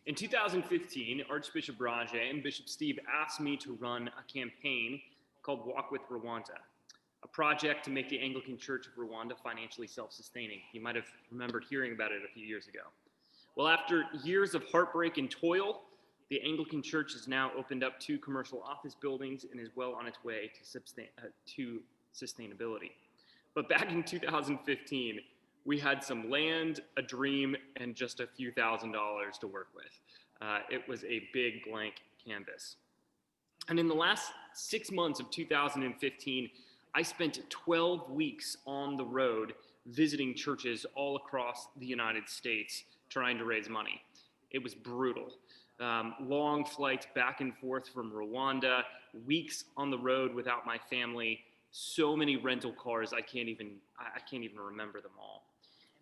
In 2015, Archbishop Raja and Bishop Steve asked me to run a campaign called Walk with Rwanda, a project to make the Anglican Church of Rwanda financially self-sustaining. You might have remembered hearing about it a few years ago. Well, after years of heartbreak and toil, the Anglican Church has now opened up 2 commercial office buildings and is well on its way to sustainability. But back in 2015, we had some land, a dream, and just a few $1,000s to work with. It was a big blank canvas. And in the last 6 months of 2015, I spent 12 weeks on the road visiting churches all across the United States trying to raise money. It was brutal. Long flights back and forth from Rwanda, weeks on the road without my family, so many rental cars, I can't even remember them all.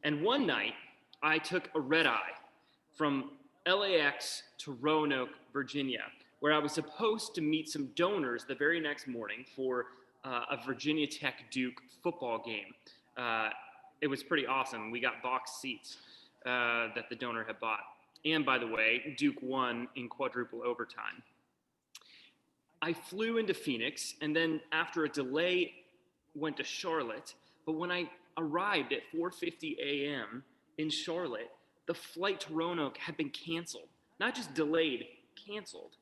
And one night, I took a red eye from LAX to Roanoke, Virginia, where I was supposed to meet some donors the very next morning for a Virginia Tech Duke football game. It was pretty awesome. We got box seats that the donor had bought. And by the way, Duke won in quadruple overtime. I flew into Phoenix, and then after a delay, went to Charlotte. But when I arrived at 4:50 a.m. in Charlotte, the flight to Roanoke had been canceled. Not just delayed, canceled.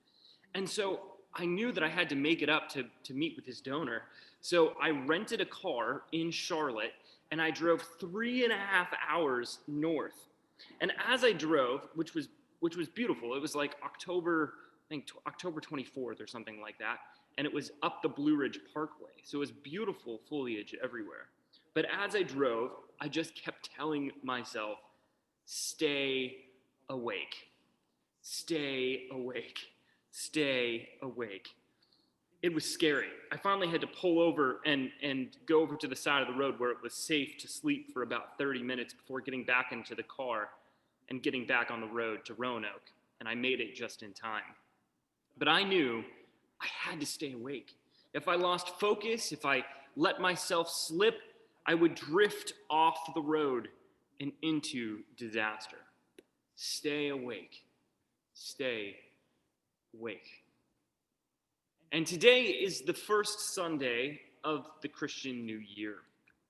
And so I knew that I had to make it up to meet with his donor. So I rented a car in Charlotte, and I drove 3.5 hours north. And as I drove, which was beautiful, it was like October 24th or something like that, and it was up the Blue Ridge Parkway. So it was beautiful foliage everywhere. But as I drove, I just kept telling myself, stay awake, stay awake, stay awake. It was scary. I finally had to pull over and go over to the side of the road where it was safe to sleep for about 30 minutes before getting back into the car and getting back on the road to Roanoke. And I made it just in time. But I knew I had to stay awake. If I lost focus, if I let myself slip, I would drift off the road and into disaster. Stay awake. Stay awake. And today is the first Sunday of the Christian New Year,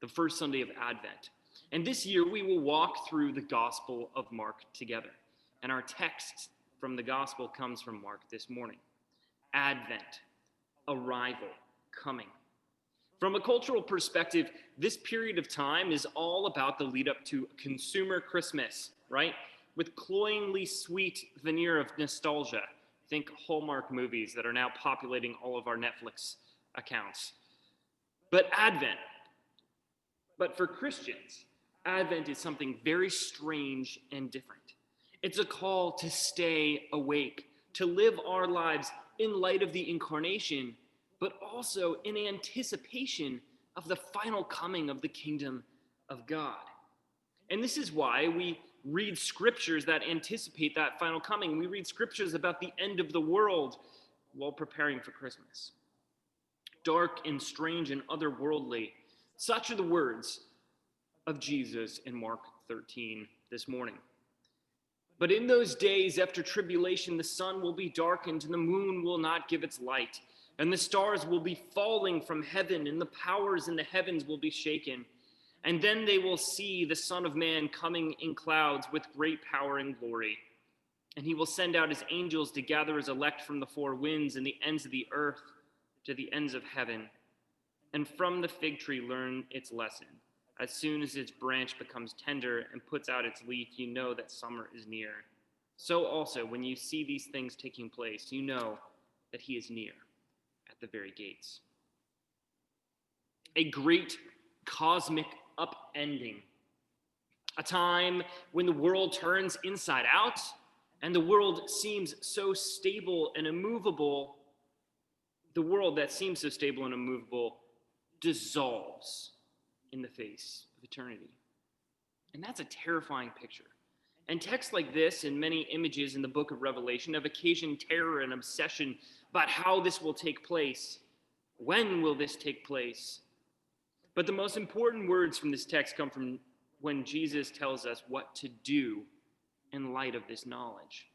the first Sunday of Advent. And this year we will walk through the Gospel of Mark together. And our text from the Gospel comes from Mark this morning. Advent, arrival, coming. From a cultural perspective, this period of time is all about the lead up to consumer Christmas, right? With cloyingly sweet veneer of nostalgia. Think Hallmark movies that are now populating all of our Netflix accounts. But for Christians, Advent is something very strange and different. It's a call to stay awake, to live our lives in light of the incarnation, but also in anticipation of the final coming of the kingdom of God. And this is why we read scriptures that anticipate that final coming. We read scriptures about the end of the world while preparing for Christmas. Dark and strange and otherworldly, such are the words of Jesus in Mark 13 this morning. But in those days after tribulation, the sun will be darkened and the moon will not give its light, and the stars will be falling from heaven, and the powers in the heavens will be shaken. And then they will see the Son of Man coming in clouds with great power and glory. And he will send out his angels to gather his elect from the four winds and the ends of the earth to the ends of heaven. And from the fig tree learn its lesson. As soon as its branch becomes tender and puts out its leaf, you know that summer is near. So also, when you see these things taking place, you know that he is near at the very gates. A great cosmic upending. A time when the world turns inside out and the world seems so stable and immovable. The world that seems so stable and immovable dissolves in the face of eternity. And that's a terrifying picture. And texts like this and many images in the book of Revelation have occasioned terror and obsession about how this will take place. When will this take place? But the most important words from this text come from when Jesus tells us what to do in light of this knowledge.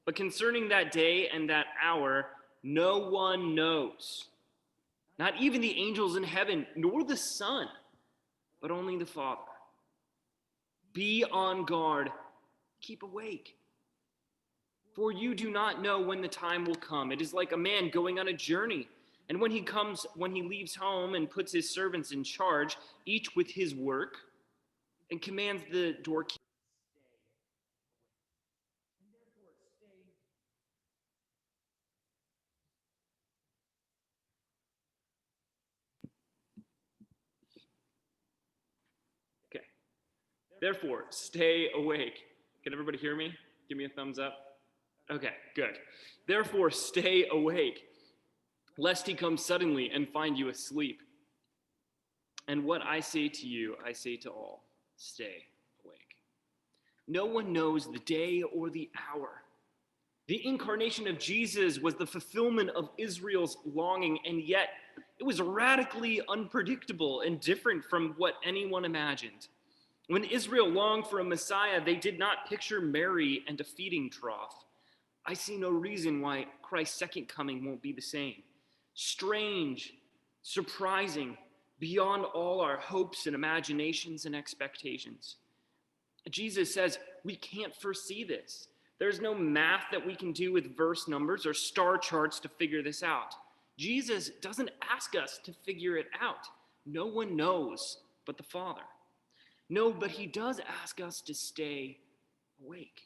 But concerning that day and that hour, no one knows, not even the angels in heaven, nor the Son, but only the Father. Be on guard, keep awake. For you do not know when the time will come. It is like a man going on a journey. And when he leaves home and puts his servants in charge, each with his work, and commands the doorkeeper. Okay. Therefore, stay awake. Can everybody hear me? Give me a thumbs up. Okay, good. Therefore, stay awake, lest he come suddenly and find you asleep. And what I say to you, I say to all, stay awake. No one knows the day or the hour. The incarnation of Jesus was the fulfillment of Israel's longing, and yet it was radically unpredictable and different from what anyone imagined. When Israel longed for a Messiah, they did not picture Mary and a feeding trough. I see no reason why Christ's second coming won't be the same. Strange, surprising, beyond all our hopes and imaginations and expectations. Jesus says we can't foresee this. There's no math that we can do with verse numbers or star charts to figure this out. Jesus doesn't ask us to figure it out. No one knows but the Father. No, but he does ask us to stay awake.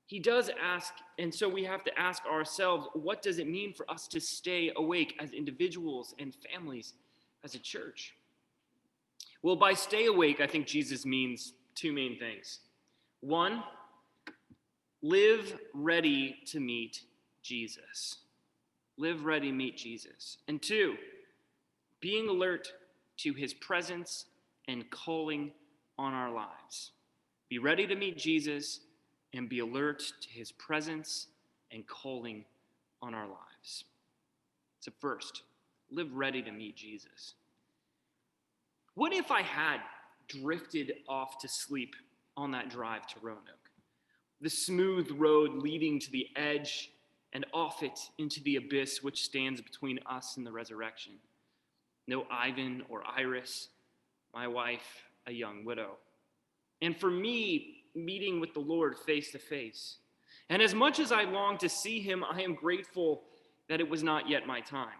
He does ask, and so we have to ask ourselves, what does it mean for us to stay awake as individuals and families, as a church? Well, by stay awake, I think Jesus means two main things. One, live ready to meet Jesus. Live ready to meet Jesus. And two, being alert to his presence and calling on our lives. Be ready to meet Jesus and be alert to his presence and calling on our lives. So first, live ready to meet Jesus. What if I had drifted off to sleep on that drive to Roanoke? The smooth road leading to the edge and off it into the abyss which stands between us and the resurrection. No Ivan or Iris, my wife, a young widow. And for me, meeting with the Lord face to face. And as much as I long to see him, I am grateful that it was not yet my time.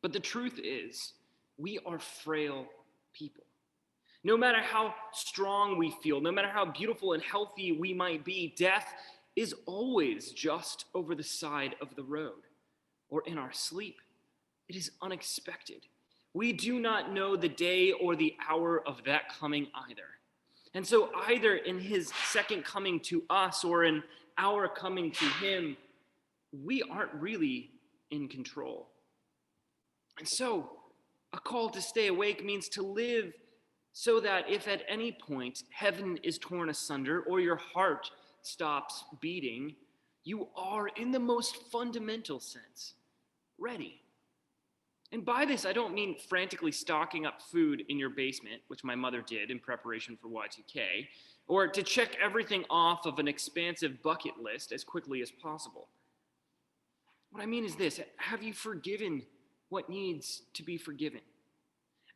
But the truth is, we are frail people. No matter how strong we feel, no matter how beautiful and healthy we might be, death is always just over the side of the road or in our sleep. It is unexpected. We do not know the day or the hour of that coming either. And so either in his second coming to us or in our coming to him, we aren't really in control. And so a call to stay awake means to live so that if at any point heaven is torn asunder or your heart stops beating, you are, in the most fundamental sense, ready. And by this, I don't mean frantically stocking up food in your basement, which my mother did in preparation for Y2K, or to check everything off of an expansive bucket list as quickly as possible. What I mean is this: have you forgiven what needs to be forgiven?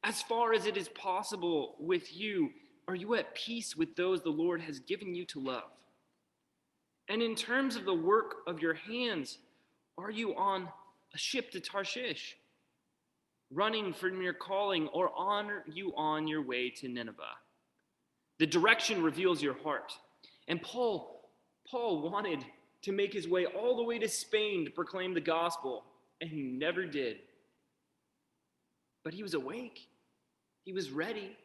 As far as it is possible with you, are you at peace with those the Lord has given you to love? And in terms of the work of your hands, are you on a ship to Tarshish, running from your calling, or are you on your way to Nineveh? The direction reveals your heart. And Paul wanted to make his way all the way to Spain to proclaim the gospel, and he never did. But he was awake. He was ready.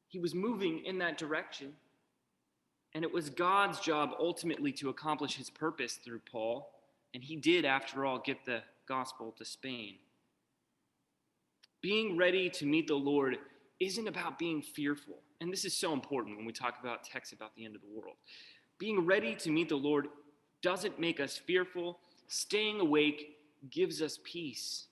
He was moving in that direction. And it was God's job ultimately to accomplish his purpose through Paul. And he did, after all, get the gospel to Spain. Being ready to meet the Lord isn't about being fearful. And this is so important when we talk about texts about the end of the world. Being ready to meet the Lord doesn't make us fearful. Staying awake gives us peace.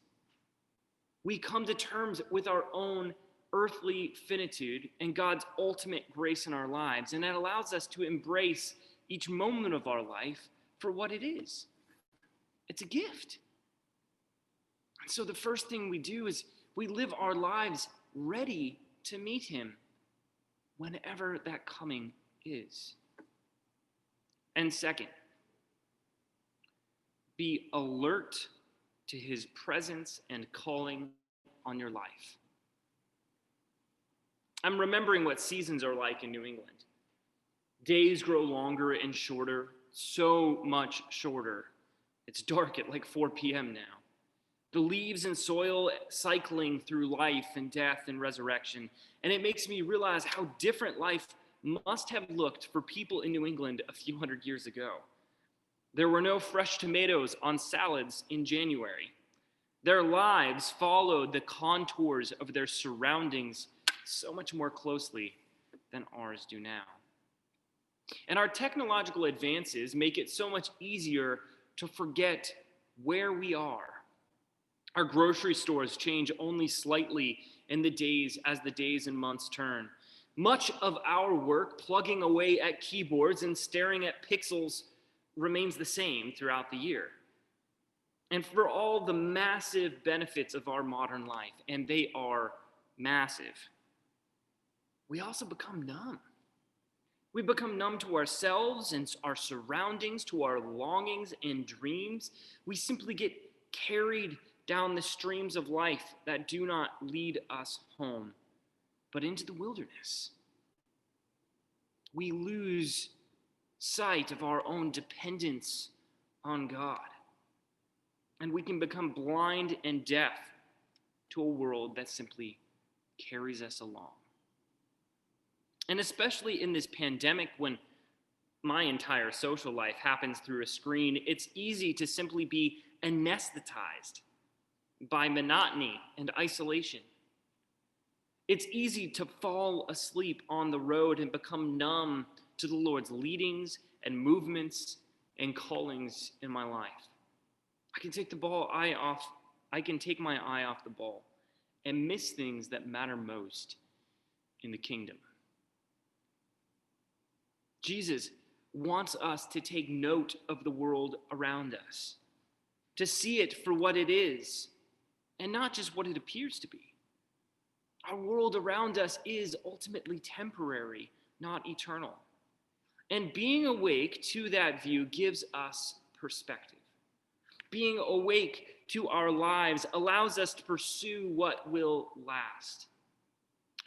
We come to terms with our own earthly finitude and God's ultimate grace in our lives, and that allows us to embrace each moment of our life for what it is. It's a gift. And so the first thing we do is we live our lives ready to meet him whenever that coming is. And second, be alert to his presence and calling on your life. I'm remembering what seasons are like in New England. Days grow longer and shorter, so much shorter. It's dark at like 4 p.m. now. The leaves and soil cycling through life and death and resurrection. And it makes me realize how different life must have looked for people in New England a few hundred years ago. There were no fresh tomatoes on salads in January. Their lives followed the contours of their surroundings so much more closely than ours do now. And our technological advances make it so much easier to forget where we are. Our grocery stores change only slightly in the days as the days and months turn. Much of our work plugging away at keyboards and staring at pixels remains the same throughout the year. And for all the massive benefits of our modern life, and they are massive, we also become numb. We become numb to ourselves and our surroundings, to our longings and dreams. We simply get carried down the streams of life that do not lead us home, but into the wilderness. We lose sight of our own dependence on God, and we can become blind and deaf to a world that simply carries us along. And especially in this pandemic, when my entire social life happens through a screen, it's easy to simply be anesthetized by monotony and isolation. It's easy to fall asleep on the road and become numb to the Lord's leadings and movements and callings in my life. I can take my eye off the ball and miss things that matter most in the kingdom. Jesus wants us to take note of the world around us, to see it for what it is, and not just what it appears to be. Our world around us is ultimately temporary, not eternal. And being awake to that view gives us perspective. Being awake to our lives allows us to pursue what will last.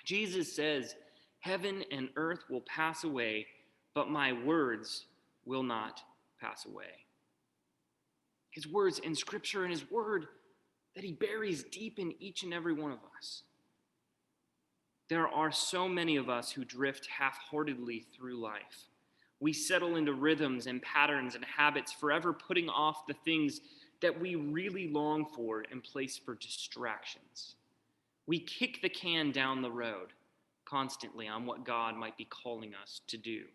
Jesus says, "Heaven and earth will pass away, but my words will not pass away." His words in Scripture and his word that he buries deep in each and every one of us. There are so many of us who drift half-heartedly through life. We settle into rhythms and patterns and habits, forever putting off the things that we really long for in place for distractions. We kick the can down the road constantly on what God might be calling us to do.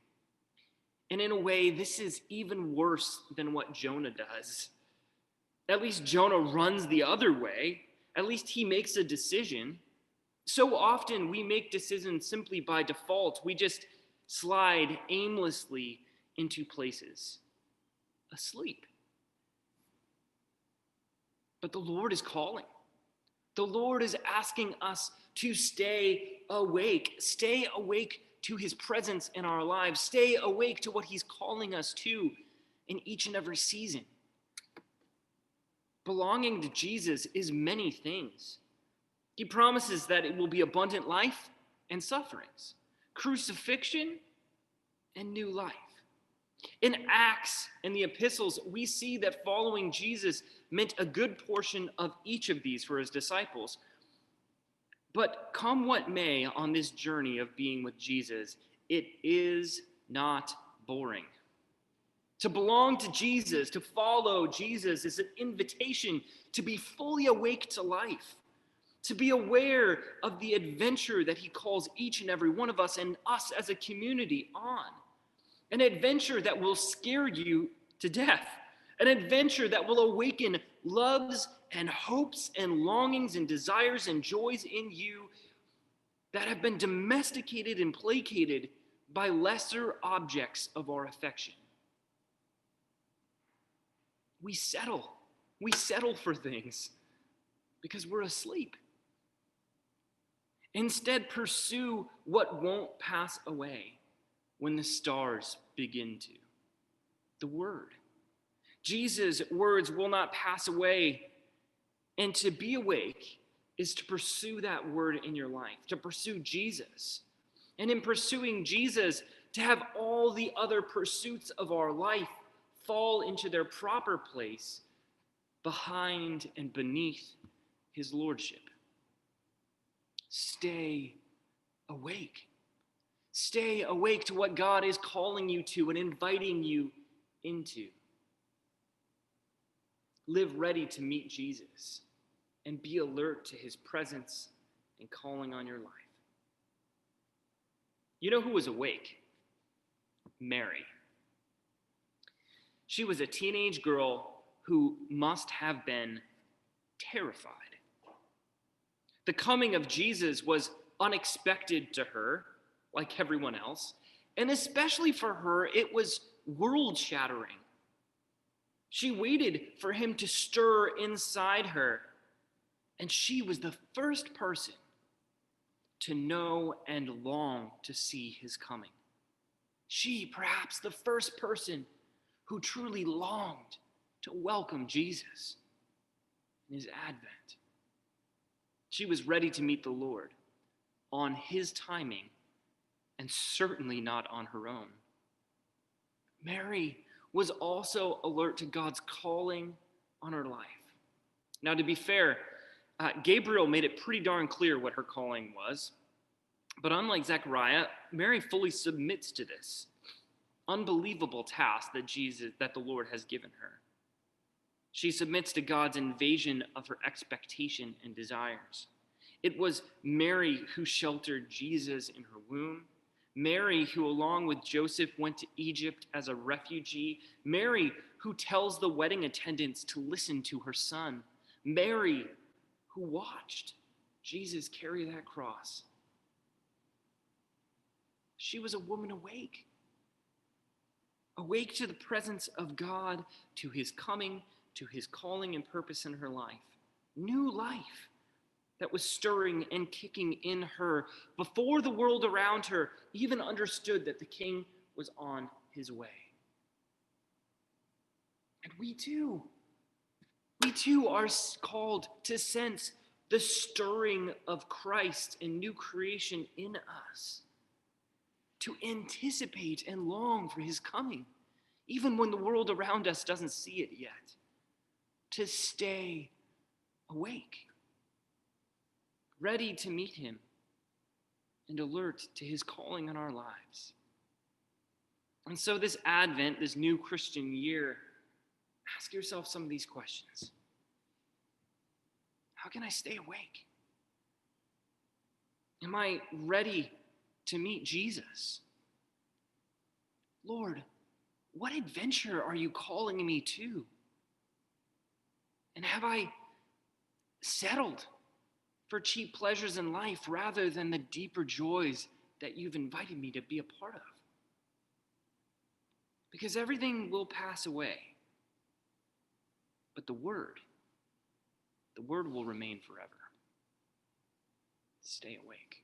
And in a way, this is even worse than what Jonah does. At least Jonah runs the other way. At least he makes a decision. So often we make decisions simply by default. We just slide aimlessly into places, asleep. But the Lord is calling. The Lord is asking us to stay awake to his presence in our lives, stay awake to what he's calling us to in each and every season. Belonging to Jesus is many things. He promises that it will be abundant life and sufferings, crucifixion and new life. In Acts and the epistles, we see that following Jesus meant a good portion of each of these for his disciples. But come what may on this journey of being with Jesus, it is not boring. To belong to Jesus, to follow Jesus, is an invitation to be fully awake to life, to be aware of the adventure that he calls each and every one of us and us as a community on. An adventure that will scare you to death. An adventure that will awaken loves and hopes and longings and desires and joys in you that have been domesticated and placated by lesser objects of our affection. We settle. We settle for things because we're asleep. Instead, pursue what won't pass away when the stars begin to. The Word. Jesus' words will not pass away. And to be awake is to pursue that Word in your life, to pursue Jesus. And in pursuing Jesus, to have all the other pursuits of our life fall into their proper place behind and beneath his lordship. Stay awake. Stay awake to what God is calling you to and inviting you into. Live ready to meet Jesus and be alert to his presence and calling on your life. You know who was awake? Mary. She was a teenage girl who must have been terrified. The coming of Jesus was unexpected to her, like everyone else, and especially for her, it was world-shattering. She waited for him to stir inside her, and she was the first person to know and long to see his coming. She, perhaps the first person who truly longed to welcome Jesus in his advent. She was ready to meet the Lord on his timing and certainly not on her own. Mary was also alert to God's calling on her life. Now, to be fair, Gabriel made it pretty darn clear what her calling was. But unlike Zechariah, Mary fully submits to this unbelievable task that the Lord has given her. She submits to God's invasion of her expectation and desires. It was Mary who sheltered Jesus in her womb. Mary who, along with Joseph, went to Egypt as a refugee. Mary who tells the wedding attendants to listen to her son. Mary who watched Jesus carry that cross. She was a woman awake. Awake to the presence of God, to his coming, to his calling and purpose in her life. New life that was stirring and kicking in her before the world around her even understood that the King was on his way. And we too are called to sense the stirring of Christ and new creation in us, to anticipate and long for his coming, even when the world around us doesn't see it yet, to stay awake, ready to meet him, and alert to his calling on our lives. And so this Advent, this new Christian year, ask yourself some of these questions. How can I stay awake? Am I ready to meet Jesus? Lord, what adventure are you calling me to? And have I settled for cheap pleasures in life rather than the deeper joys that you've invited me to be a part of? Because everything will pass away, but the word will remain forever. Stay awake.